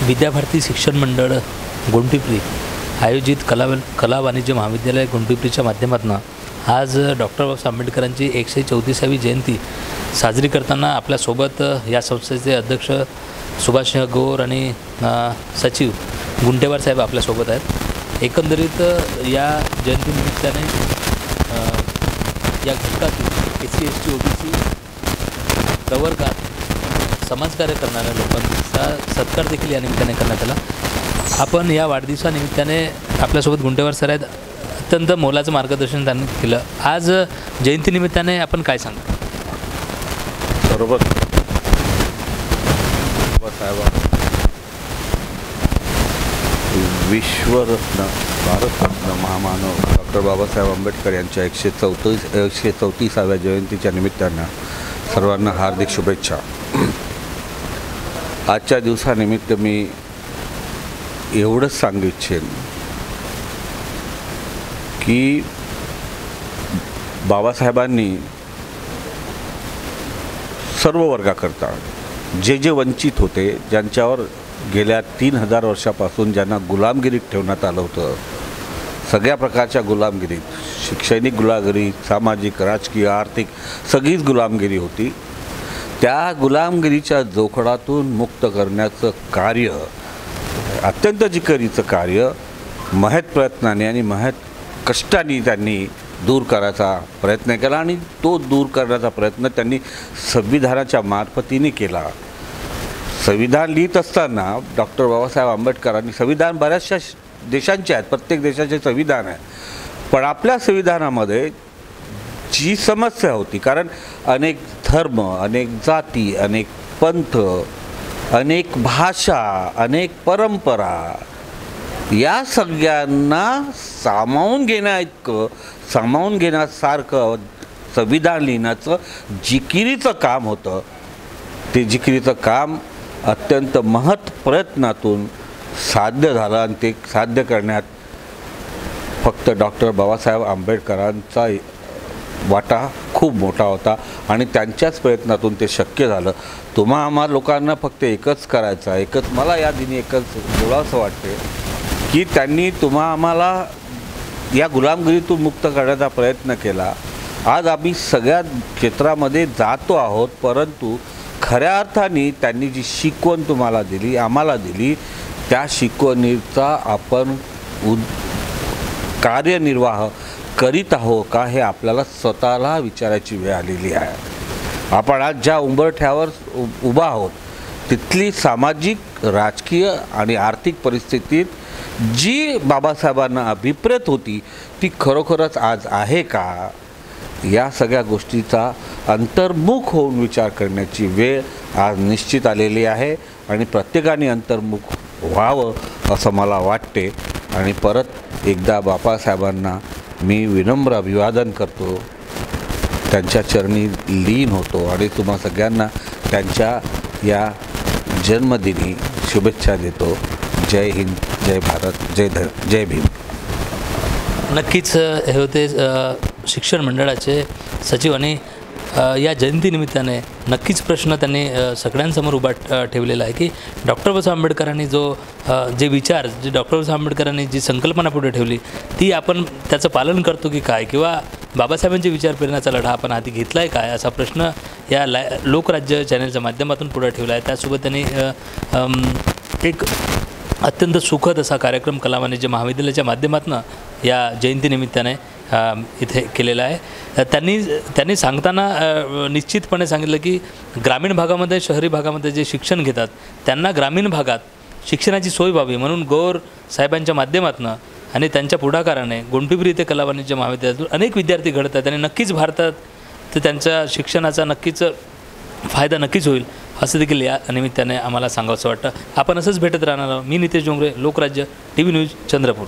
विद्याभारती शिक्षण मंडळ गोंडपिंपरी आयोजित कला वाणिज्य महाविद्यालय गोंडपिंपरीच्या माध्यमातून आज डॉक्टर बाबासाहेब आंबेडकरांची 134वी जयंती साजरी करताना आपल्यासोबत या संस्थेचे अध्यक्ष सुभाष गौर आणि सचिव गुंटेवार साहेब आपल्यासोबत आहेत। एकंदरीत या जयंतीनिमित्ताने या घटकातून SC ST OBC प्रवर्गात समाजकार्य करणाऱ्या लोकांचा सत्कार देखील या निमित्ताने करण्यात आला। आपण या वाढदिवसानिमित्ताने आपल्यासोबत गुंटेवार सर आहेत। अत्यंत मोलाचं मार्गदर्शन त्यांनी केलं। आज जयंतीनिमित्ताने आपण काय सांगा? बरोबर बाबासाहेब विश्वरत्न भारतरत्न महामानव डॉक्टर बाबासाहेब आंबेडकर यांच्या 134व्या जयंतीच्या निमित्तानं सर्वांना हार्दिक शुभेच्छा। आजच्या दिवसानिमित्त मी एवढंच सांगू इच्छेन की बाबासाहेबांनी सर्व वर्गाकरता जे वंचित होते, ज्यांच्यावर गेल्या 3000 वर्षापासून ज्यांना गुलामगिरीत ठेवण्यात आलं होतं, सगळ्या प्रकारच्या गुलामगिरीत, शैक्षणिक गुलामगिरी, सामाजिक, राजकीय, आर्थिक सगळीच गुलामगिरी होती, त्या गुलामगिरीच्या जोखडातून मुक्त करण्याचं कार्य, अत्यंत जिकिरीचं कार्य महत् प्रयत्नाने आणि महत् कष्टाने त्यांनी दूर करायचा प्रयत्न केला आणि तो दूर करण्याचा प्रयत्न त्यांनी संविधानाच्या मार्फतीने केला। संविधान लिहित असताना डॉक्टर बाबासाहेब आंबेडकरांनी, संविधान बऱ्याचशा देशांचे आहेत, प्रत्येक देशाचे संविधान आहे, पण आपल्या संविधानामध्ये जी समस्या होती, कारण अनेक धर्म, अनेक जाती, अनेक पंथ, अनेक भाषा, अनेक परंपरा, या सगळ्यांना सामावून घेण्यासारखं संविधान लिहिण्याचं जिकिरीचं काम होतं। ते जिकिरीचं काम अत्यंत महत् प्रयत्नातून साध्य झालं आणि ते साध्य करण्यात फक्त डॉक्टर बाबासाहेब आंबेडकरांचा वाटा खूप मोठा होता आणि त्यांच्याच प्रयत्नातून ते शक्य झालं। आम्हा लोकांना फक्त एकच करायचं आहे, मला या दिनी एकच बोलावंसं वाटते की त्यांनी आम्हाला या गुलामगिरीतून मुक्त करण्याचा प्रयत्न केला। आज आम्ही सगळ्या क्षेत्रामध्ये जातो आहोत, परंतु खऱ्या अर्थाने त्यांनी जी शिकवण तुम्हाला दिली, आम्हाला दिली, त्या शिकवणीचा आपण कार्यनिर्वाह करीत आहो का हे आपल्याला स्वतःला विचारायची वेळ आलेली आहे। आपण आज ज्या उंबरठ्यावर उभा आहोत तिथली सामाजिक, राजकीय आणि आर्थिक परिस्थितीत जी बाबासाहेबांना अभिप्रेत होती ती खरोखरच आज आहे का, या सगळ्या गोष्टीचा अंतर्मुख होऊन विचार करण्याची वेळ आज निश्चित आलेली आहे आणि प्रत्येकाने अंतर्मुख व्हावं असं मला वाटते। आणि परत एकदा बाबासाहेबांना मी विनम्र अभिवादन करतो, त्यांच्या चरणी लीन होतो आणि तुम्हा सगळ्यांना त्यांच्या या जन्मदिनी शुभेच्छा देतो। जय हिंद, जय भारत, जय भीम। नक्कीच हे होते शिक्षण मंडळाचे सचिव आणि या जयंतीनिमित्ताने नक्कीच प्रश्न त्यांनी सगळ्यांसमोर उभा ठेवलेला आहे की डॉक्टर बाबासाहेब आंबेडकरांनी जे विचार, जे डॉक्टर बाबासाहेब आंबेडकरांनी जी संकल्पना पुढे ठेवली ती आपण त्याचं पालन करतो की काय, किंवा बाबासाहेबांचे विचार पेरण्याचा लढा आपण आधी घेतला आहे काय, असा प्रश्न या लोकराज्य चॅनलच्या माध्यमातून पुढे ठेवला आहे। त्यासोबत त्यांनी एक अत्यंत सुखद असा कार्यक्रम कला वाणिज्य महाविद्यालयाच्या माध्यमातून या जयंतीनिमित्ताने इथे केलेला आहे। त्यांनी सांगताना निश्चितपणे सांगितलं की ग्रामीण भागामध्ये, शहरी भागामध्ये जे शिक्षण घेतात त्यांना ग्रामीण भागात शिक्षणाची सोय व्हावी म्हणून गौर साहेबांच्या माध्यमातून आणि त्यांच्या पुढाकाराने गोंडपिंपरी येथे कला वाणिज्य महाविद्यालयातून अनेक विद्यार्थी घडत आहेत आणि नक्कीच भारतात तर त्यांच्या शिक्षणाचा नक्कीच फायदा नक्कीच होईल असं देखील या निमित्ताने आम्हाला सांगावंसं वाटतं। आपण असंच भेटत राहणार आहोत। मी नितेश डोंगरे, लोकराज्य TV न्यूज, चंद्रपूर।